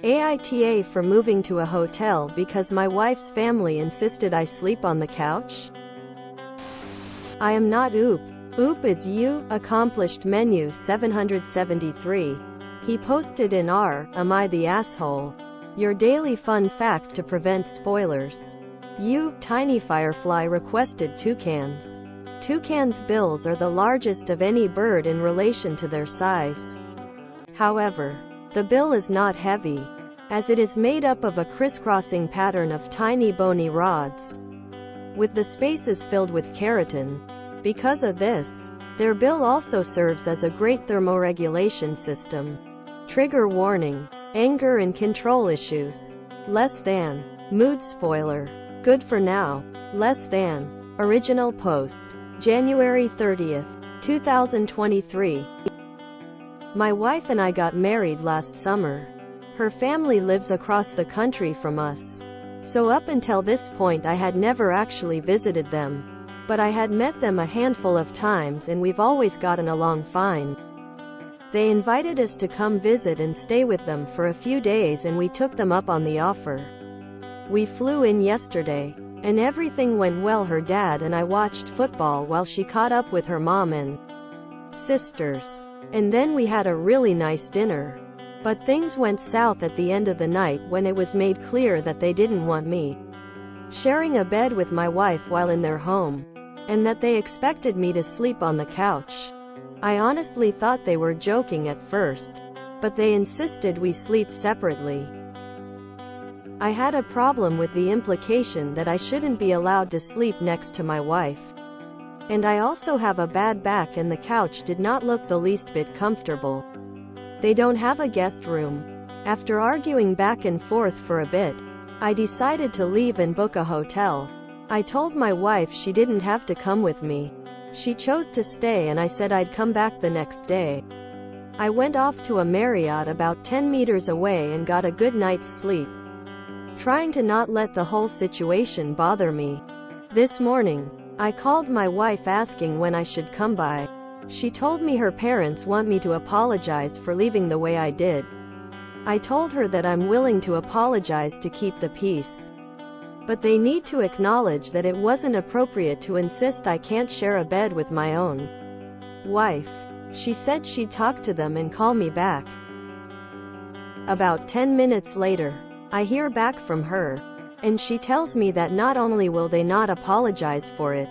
AITA for moving to a hotel because my wife's family insisted I sleep on the couch? I am not OOP. OOP is you, accomplished menu 773. He posted in r, am I the asshole? Your daily fun fact to prevent spoilers. You, tiny firefly requested toucans. Toucans' bills are the largest of any bird in relation to their size. However, the bill is not heavy, as it is made up of a crisscrossing pattern of tiny bony rods, with the spaces filled with keratin. Because of this, their bill also serves as a great thermoregulation system. Trigger warning. Anger and control issues. Less than. Mood spoiler. Good for now. Less than. Original post. January 30th, 2023. My wife and I got married last summer. Her family lives across the country from us. So up until this point I had never actually visited them. But I had met them a handful of times and we've always gotten along fine. They invited us to come visit and stay with them for a few days and we took them up on the offer. We flew in yesterday, and everything went well. Her dad and I watched football while she caught up with her mom and sisters. And then we had a really nice dinner. But things went south at the end of the night when it was made clear that they didn't want me sharing a bed with my wife while in their home, and that they expected me to sleep on the couch. I honestly thought they were joking at first, but they insisted we sleep separately. I had a problem with the implication that I shouldn't be allowed to sleep next to my wife. And I also have a bad back and the couch did not look the least bit comfortable. They don't have a guest room. After arguing back and forth for a bit, I decided to leave and book a hotel. I told my wife she didn't have to come with me. She chose to stay and I said I'd come back the next day. I went off to a Marriott about 10 meters away and got a good night's sleep, trying to not let the whole situation bother me. This morning, I called my wife asking when I should come by. She told me her parents want me to apologize for leaving the way I did. I told her that I'm willing to apologize to keep the peace. But they need to acknowledge that it wasn't appropriate to insist I can't share a bed with my own wife. She said she'd talk to them and call me back. About 10 minutes later, I hear back from her, and she tells me that not only will they not apologize for it,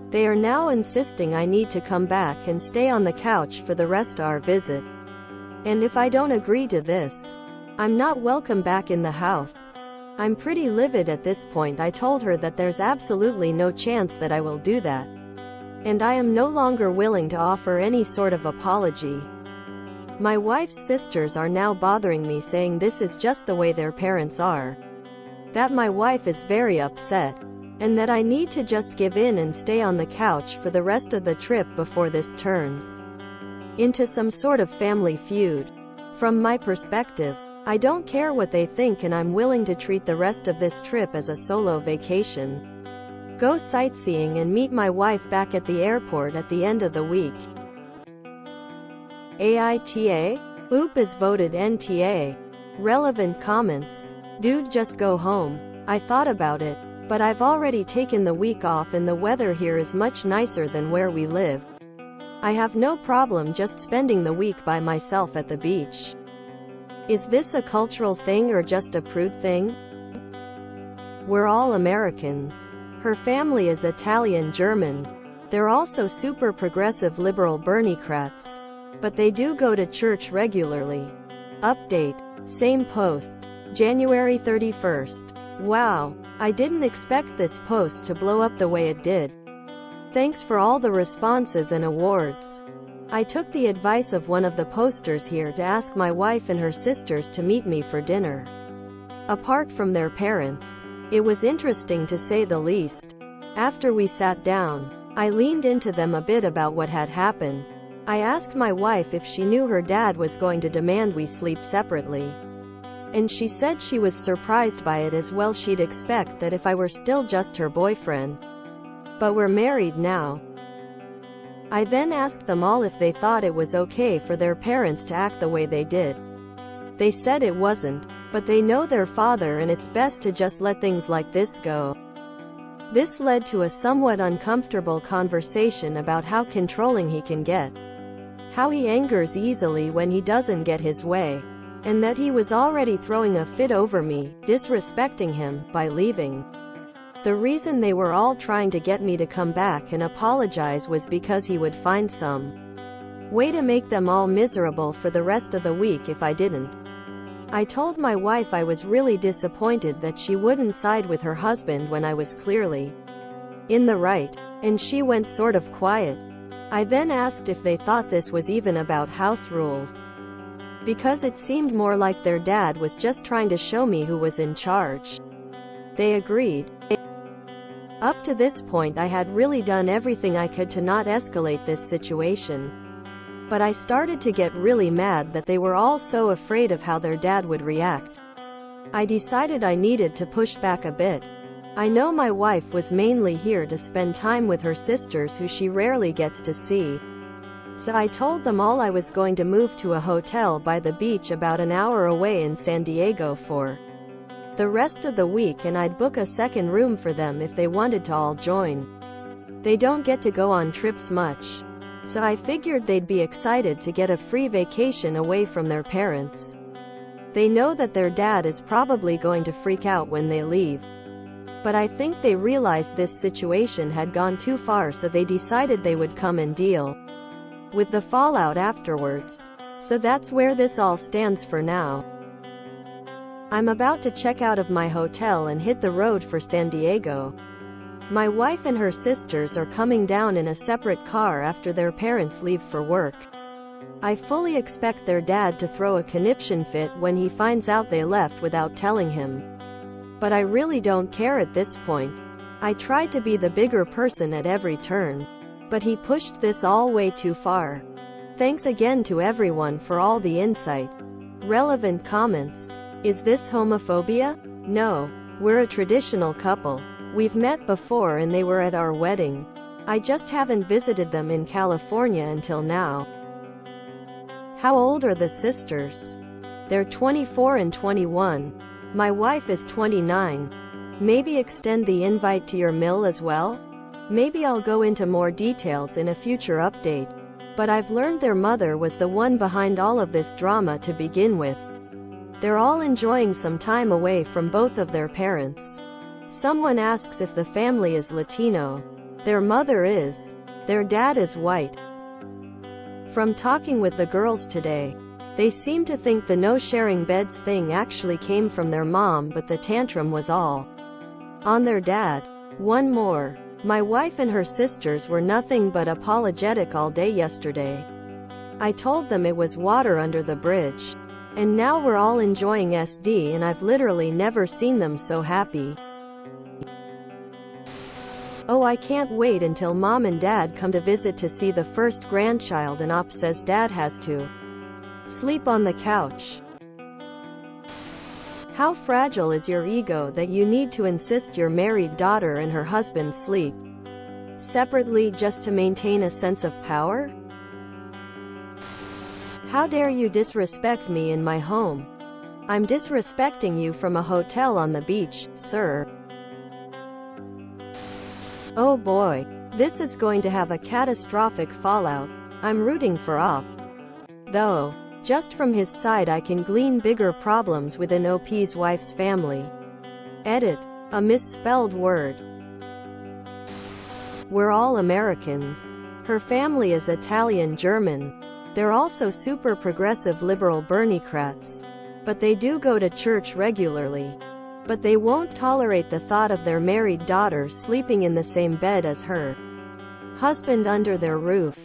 they are now insisting I need to come back and stay on the couch for the rest of our visit. And if I don't agree to this, I'm not welcome back in the house. I'm pretty livid at this point. I told her that there's absolutely no chance that I will do that. And I am no longer willing to offer any sort of apology. My wife's sisters are now bothering me saying this is just the way their parents are. That my wife is very upset, and that I need to just give in and stay on the couch for the rest of the trip before this turns into some sort of family feud. From my perspective, I don't care what they think and I'm willing to treat the rest of this trip as a solo vacation. Go sightseeing and meet my wife back at the airport at the end of the week. AITA? OOP is voted NTA. Relevant comments. Dude, just go home. I thought about it, but I've already taken the week off and the weather here is much nicer than where we live. I have no problem just spending the week by myself at the beach. Is this a cultural thing or just a prude thing? We're all Americans. Her family is Italian-German. They're also super progressive liberal Bernie-crats. But they do go to church regularly. Update. Same post. January 31st. Wow. I didn't expect this post to blow up the way it did. Thanks for all the responses and awards. I took the advice of one of the posters here to ask my wife and her sisters to meet me for dinner. Apart from their parents, it was interesting to say the least. After we sat down, I leaned into them a bit about what had happened. I asked my wife if she knew her dad was going to demand we sleep separately. And she said she was surprised by it as well. She'd expect that if I were still just her boyfriend. But we're married now. I then asked them all if they thought it was okay for their parents to act the way they did. They said it wasn't. But they know their father and it's best to just let things like this go. This led to a somewhat uncomfortable conversation about how controlling he can get, how he angers easily when he doesn't get his way, and that he was already throwing a fit over me, disrespecting him, by leaving. The reason they were all trying to get me to come back and apologize was because he would find some way to make them all miserable for the rest of the week if I didn't. I told my wife I was really disappointed that she wouldn't side with her husband when I was clearly in the right, and she went sort of quiet. I then asked if they thought this was even about house rules, because it seemed more like their dad was just trying to show me who was in charge. They agreed. Up to this point I had really done everything I could to not escalate this situation. But I started to get really mad that they were all so afraid of how their dad would react. I decided I needed to push back a bit. I know my wife was mainly here to spend time with her sisters who she rarely gets to see. So I told them all I was going to move to a hotel by the beach about an hour away in San Diego for the rest of the week, and I'd book a second room for them if they wanted to all join. They don't get to go on trips much, so I figured they'd be excited to get a free vacation away from their parents. They know that their dad is probably going to freak out when they leave. But I think they realized this situation had gone too far, so they decided they would come and deal with the fallout afterwards. So that's where this all stands for now. I'm about to check out of my hotel and hit the road for San Diego. My wife and her sisters are coming down in a separate car after their parents leave for work. I fully expect their dad to throw a conniption fit when he finds out they left without telling him. But I really don't care at this point. I tried to be the bigger person at every turn, but he pushed this all way too far. Thanks again to everyone for all the insight. Relevant comments. Is this homophobia? No. We're a traditional couple. We've met before and they were at our wedding. I just haven't visited them in California until now. How old are the sisters? They're 24 and 21. My wife is 29. Maybe extend the invite to your mill as well? Maybe I'll go into more details in a future update. But I've learned their mother was the one behind all of this drama to begin with. They're all enjoying some time away from both of their parents. Someone asks if the family is Latino. Their mother is. Their dad is white. From talking with the girls today, they seem to think the no sharing beds thing actually came from their mom, but the tantrum was all on their dad. One more. My wife and her sisters were nothing but apologetic all day yesterday. I told them it was water under the bridge. And now we're all enjoying SD, and I've literally never seen them so happy. Oh, I can't wait until mom and dad come to visit to see the first grandchild, and Op says dad has to sleep on the couch. How fragile is your ego that you need to insist your married daughter and her husband sleep separately just to maintain a sense of power? How dare you disrespect me in my home? I'm disrespecting you from a hotel on the beach, sir. Oh boy. This is going to have a catastrophic fallout. I'm rooting for Op. Though, just from his side I can glean bigger problems within OP's wife's family. Edit. A misspelled word. We're all Americans. Her family is Italian-German. They're also super progressive liberal Bernie-crats. But they do go to church regularly. But they won't tolerate the thought of their married daughter sleeping in the same bed as her husband under their roof.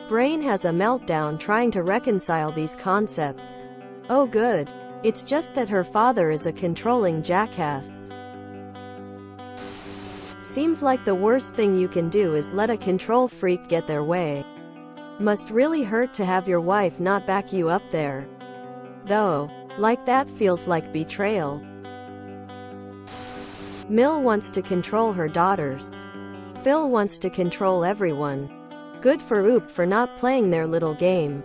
Brain has a meltdown trying to reconcile these concepts. Oh good. It's just that her father is a controlling jackass. Seems like the worst thing you can do is let a control freak get their way. Must really hurt to have your wife not back you up there. Though, like that feels like betrayal. Mill wants to control her daughters. Phil wants to control everyone. Good for OOP for not playing their little game.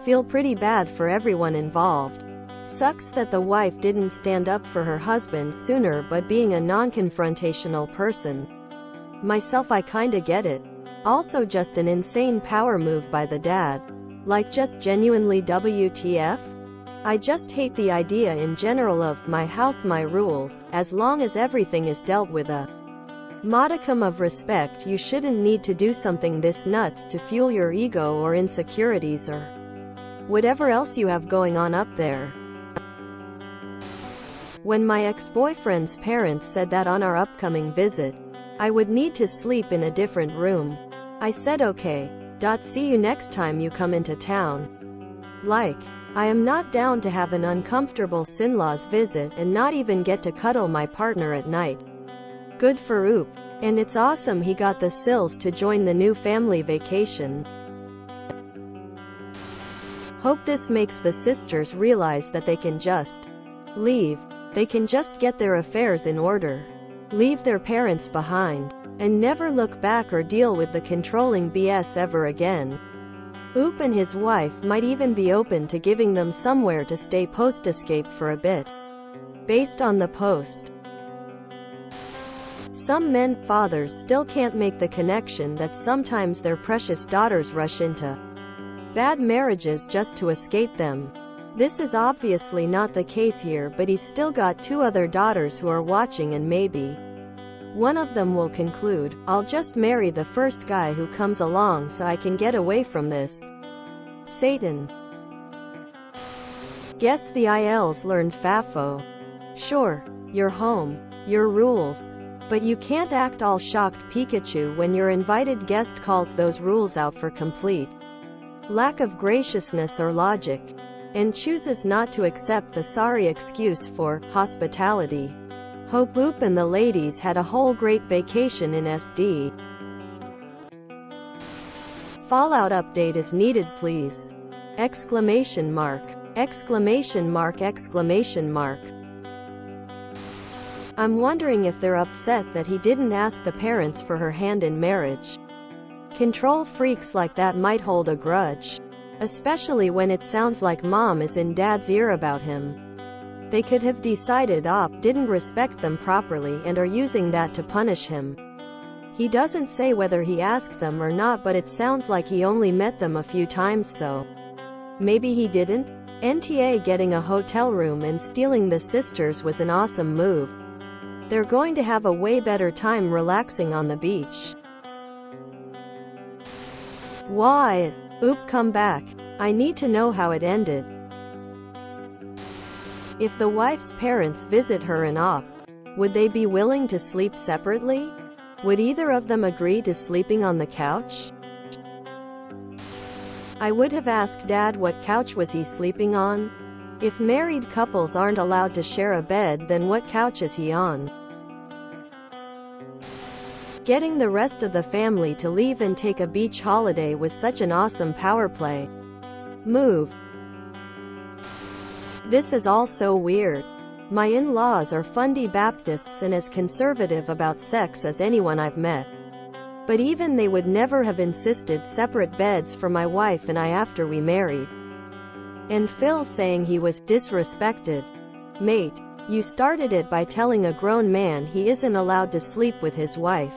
Feel pretty bad for everyone involved. Sucks that the wife didn't stand up for her husband sooner, but being a non-confrontational person myself, I kinda get it. Also just an insane power move by the dad. Like, just genuinely WTF? I just hate the idea in general of my house, my rules. As long as everything is dealt with a modicum of respect, you shouldn't need to do something this nuts to fuel your ego or insecurities or whatever else you have going on up there. When my ex-boyfriend's parents said that on our upcoming visit, I would need to sleep in a different room, I said okay. See you next time you come into town. Like, I am not down to have an uncomfortable in-laws visit and not even get to cuddle my partner at night. Good for Oop. And it's awesome he got the sills to join the new family vacation. Hope this makes the sisters realize that they can just leave. They can just get their affairs in order, leave their parents behind, and never look back or deal with the controlling BS ever again. Oop and his wife might even be open to giving them somewhere to stay post-escape for a bit. Based on the post, some men, fathers, still can't make the connection that sometimes their precious daughters rush into bad marriages just to escape them. This is obviously not the case here, but he's still got 2 other daughters who are watching, and maybe one of them will conclude, I'll just marry the first guy who comes along so I can get away from this. Satan. Guess the ILs learned FAFO. Sure, you're home, your rules. But you can't act all shocked Pikachu when your invited guest calls those rules out for complete lack of graciousness or logic, and chooses not to accept the sorry excuse for hospitality. Hope Oop and the ladies had a whole great vacation in SD. Fallout update is needed, please. Exclamation mark. Exclamation mark. Exclamation mark. I'm wondering if they're upset that he didn't ask the parents for her hand in marriage. Control freaks like that might hold a grudge, especially when it sounds like mom is in dad's ear about him. They could have decided Op didn't respect them properly and are using that to punish him. He doesn't say whether he asked them or not, but it sounds like he only met them a few times, so maybe he didn't. NTA getting a hotel room and stealing the sisters was an awesome move. They're going to have a way better time relaxing on the beach. Why? Oop, come back. I need to know how it ended. If the wife's parents visit her and Op, would they be willing to sleep separately? Would either of them agree to sleeping on the couch? I would have asked Dad what couch was he sleeping on. If married couples aren't allowed to share a bed, then what couch is he on? Getting the rest of the family to leave and take a beach holiday was such an awesome power play move. This is all so weird. My in-laws are fundy Baptists and as conservative about sex as anyone I've met. But even they would never have insisted separate beds for my wife and I after we married. And Phil saying he was disrespected. Mate, you started it by telling a grown man he isn't allowed to sleep with his wife.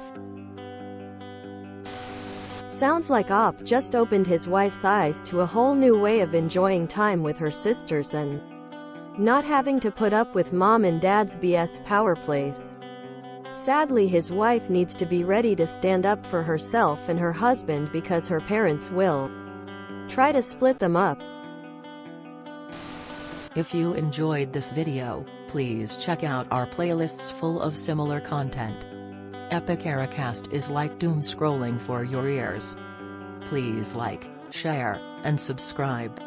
Sounds like Op just opened his wife's eyes to a whole new way of enjoying time with her sisters and not having to put up with mom and dad's BS power plays. Sadly, his wife needs to be ready to stand up for herself and her husband because her parents will try to split them up. If you enjoyed this video, please check out our playlists full of similar content. Epic Aracast is like doom scrolling for your ears. Please like, share, and subscribe.